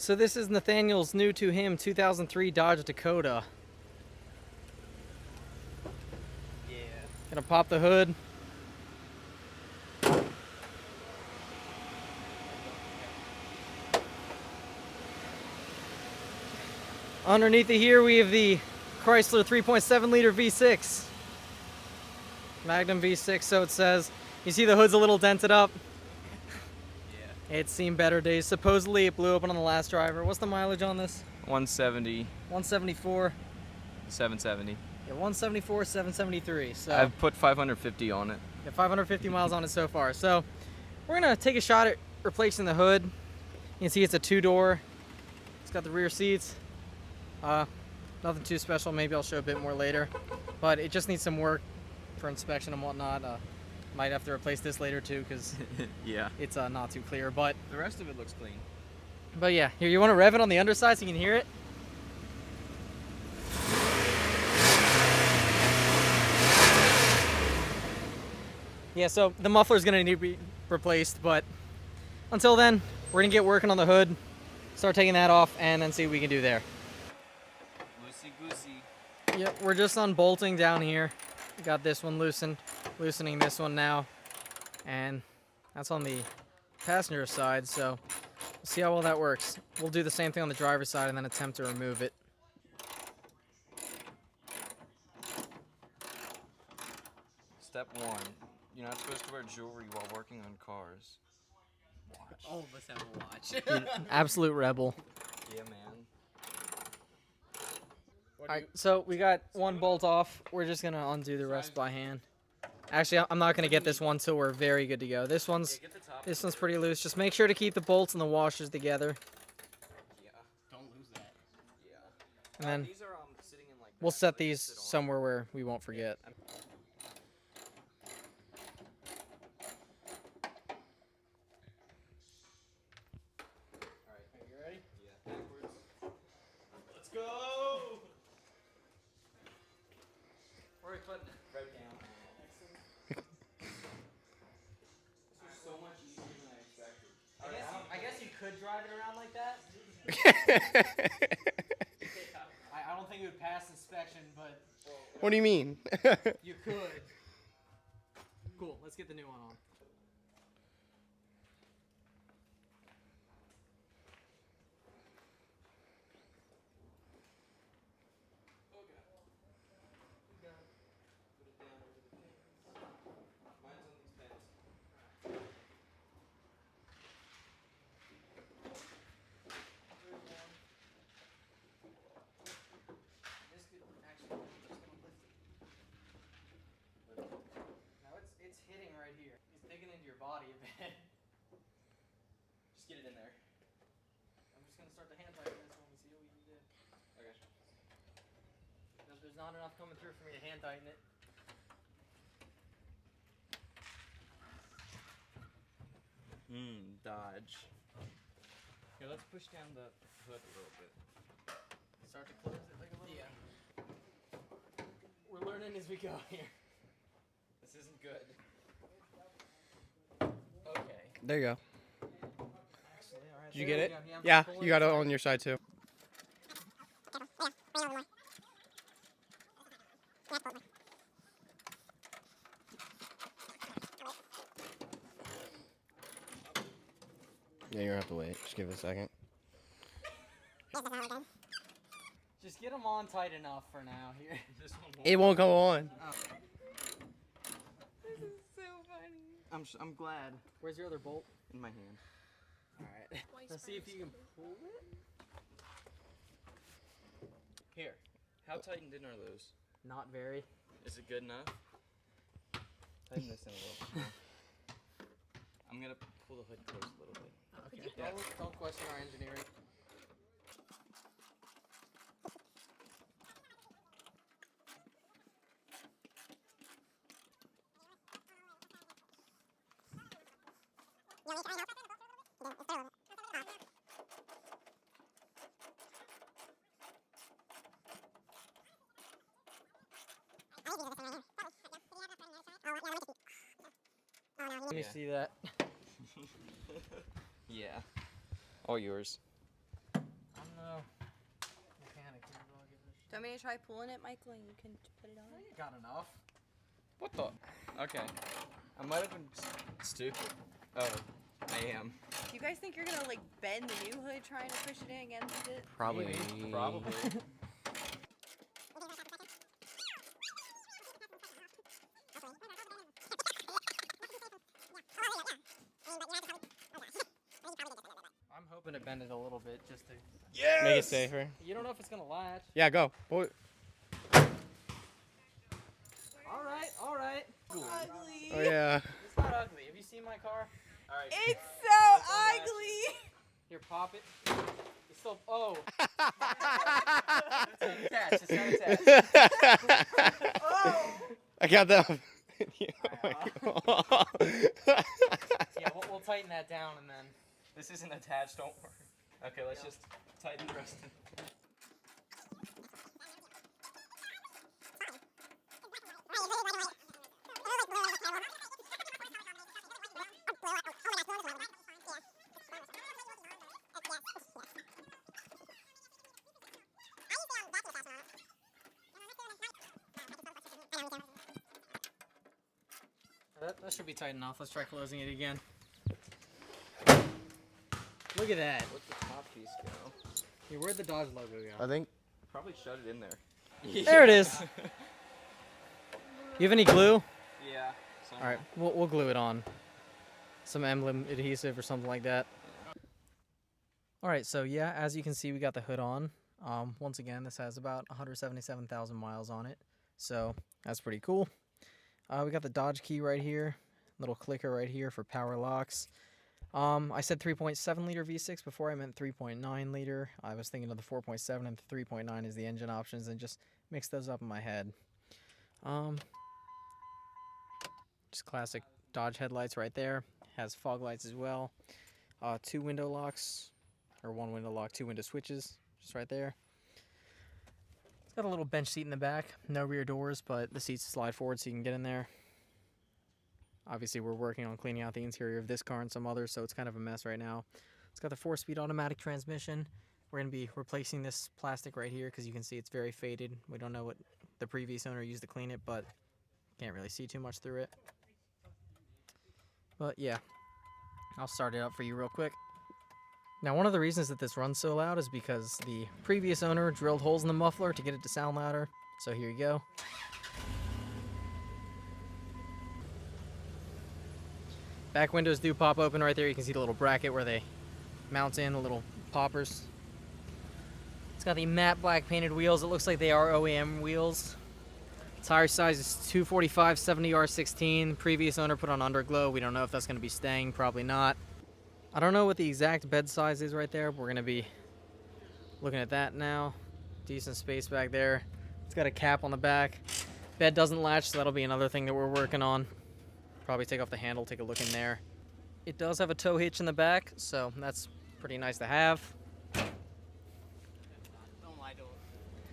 So this is Nathaniel's new to him 2003 Dodge Dakota. Yeah. Gonna pop the hood. Underneath it here we have the Chrysler 3.7 liter V6. Magnum V6, so it says. You see the hood's a little dented up. Yeah. It's seen better days. Supposedly it blew open on the last driver. What's the mileage on this? 170. 174. 770. Yeah, 174, 773. So I've put 550 on it. yeah, 550 miles on it so far. So we're gonna take a shot at replacing the hood. You can see it's a two-door. It's got the rear seats. Nothing too special. Maybe I'll show a bit more later. But it just needs some work for inspection and whatnot. Might have to replace this later too because Yeah. it's not too clear. But The rest of it looks clean. yeah, here, you want to rev it on the underside so you can hear it? Yeah, so the muffler's gonna need to be replaced, but until then, we're gonna get working on the hood, start taking that off, and then see what we can do there. Loosey-goosey. Yep, we're just unbolting down here. We got this one loosening this one now, and that's on the passenger side, so we'll see how well that works. We'll do the same thing on the driver's side and then attempt to remove it. Step 1. You're not supposed to wear jewelry while working on cars. Watch. All of us have a watch. Absolute rebel. Yeah, man. Alright, so we got one bolt off. We're just gonna undo the rest by hand. Actually, I'm not gonna get this one till we're very good to go. This one's pretty loose. Just make sure to keep the bolts and the washers together. Yeah. Don't lose that. Yeah. And then These are sitting in like we'll that, set so they these sit on. somewhere where we won't forget. Alright, you ready? Yeah. Backwards. Let's go! Where are we putting it? Right down. This was so much easier than I expected. I guess you could drive it around like that. I don't think it would pass inspection, but What do you mean? you could. Cool, let's get the new one on. It's hitting right here. It's digging into your body a bit. Just get it in there. I'm just gonna start the hand tighten this one and see what we can do. Okay. There's not enough coming through for me to hand tighten it. Dodge. Here, let's push down the hood a little bit. Start to close it like a little bit. We're learning as we go here. This isn't good. Okay. There you go. Actually, all right. Did you there get we it? go. I'm Yeah, pulling you got it through. on your side too. Yeah, you're gonna have to wait. Just give it a second. Just get them on tight enough for now here. This one won't. It won't go on. This is so funny. I'm glad. Where's your other bolt? In my hand. All right. Let's see if you can pull it. Here. How tightened in are those? Not very. Is it good enough? Tighten this in a little bit more. I'm gonna pull the hood close a little bit. Okay. Yeah. Don't question our engineering. Let me Yeah. see that. Yeah. All yours. All So, mechanic here, but I'll give it a Do you want me to try pulling it, Michael, and you can put it on? shot. You got enough. What the? Okay. I might have been stupid. Oh, I am. Do you guys think you're gonna like bend the new hood trying to push it in against it? Probably. Maybe. Probably. I'm hoping to bend it a little bit just to. Yes! Make it safer. You don't know if it's gonna latch. Yeah, go. Pull it. All right. Ugly. Oh, yeah. It's not ugly. Have you seen my car? All right. It's so ugly. Here, pop it. It's still. Oh. It's attached. It's not attached. Oh. I got that. Yeah, we'll tighten that down and then. This isn't attached. Don't worry. Okay, let's just tighten the rest. That should be tight enough. Let's try closing it again. Look at that. Where'd the top piece go? Here, where'd the Dodge logo go? I think. Probably shut it in there. There it is. You have any glue? Yeah. All right, we'll glue it on. Some emblem adhesive or something like that. All right, so yeah, as you can see, we got the hood on. Once again, this has about 177,000 miles on it, so that's pretty cool. We got the Dodge key right here, little clicker right here for power locks. I said 3.7 liter V6 before. I meant 3.9 liter. I was thinking of the 4.7 and the 3.9 is the engine options, and just mixed those up in my head. Just classic Dodge headlights right there. Has fog lights as well. 2 window locks, or 1 window lock, 2 window switches, just right there. It's got a little bench seat in the back. No rear doors, but the seats slide forward so you can get in there. Obviously, we're working on cleaning out the interior of this car and some others, so it's kind of a mess right now. It's got the 4-speed automatic transmission. We're going to be replacing this plastic right here because you can see it's very faded. We don't know what the previous owner used to clean it, but can't really see too much through it. But yeah, I'll start it up for you real quick. Now, one of the reasons that this runs so loud is because the previous owner drilled holes in the muffler to get it to sound louder. So here you go. Back windows do pop open right there. You can see the little bracket where they mount in, the little poppers. It's got the matte black painted wheels. It looks like they are OEM wheels. Tire size is 245 70R16. Previous owner put on underglow. We don't know if that's going to be staying. Probably not. I don't know what the exact bed size is right there. But we're going to be looking at that now. Decent space back there. It's got a cap on the back. Bed doesn't latch, so that'll be another thing that we're working on. Probably take off the handle, take a look in there. It does have a tow hitch in the back, so that's pretty nice to have. Don't lie to him.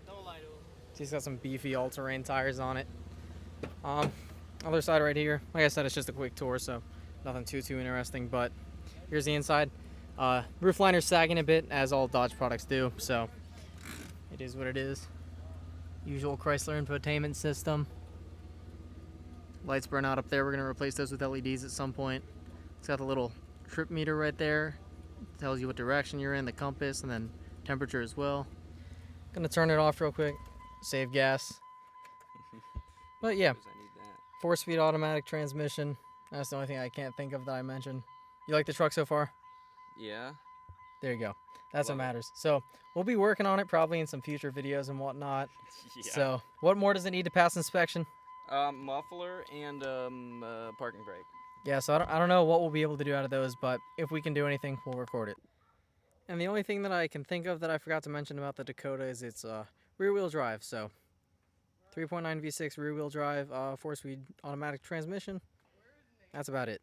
Don't lie to him. He's got some beefy all-terrain tires on it. Other side right here. Like I said, it's just a quick tour, so nothing too interesting. But here's the inside. Roof liner's sagging a bit, as all Dodge products do. So it is what it is. Usual Chrysler infotainment system. Lights burn out up there. We're gonna replace those with LEDs at some point. It's got the little trip meter right there. It tells you what direction you're in, the compass, and then temperature as well. Gonna turn it off real quick. Save gas. But yeah, 4-speed automatic transmission. That's the only thing I can't think of that I mentioned. You like the truck so far? Yeah. There you go. That's what Love it. matters. So we'll be working on it probably in some future videos and whatnot. Yeah. So what more does it need to pass inspection? Muffler and parking brake. Yeah, so I don't know what we'll be able to do out of those, but if we can do anything, we'll record it. And the only thing that I can think of that I forgot to mention about the Dakota is it's rear-wheel drive. So 3.9 V6 rear-wheel drive, 4-speed automatic transmission. That's about it.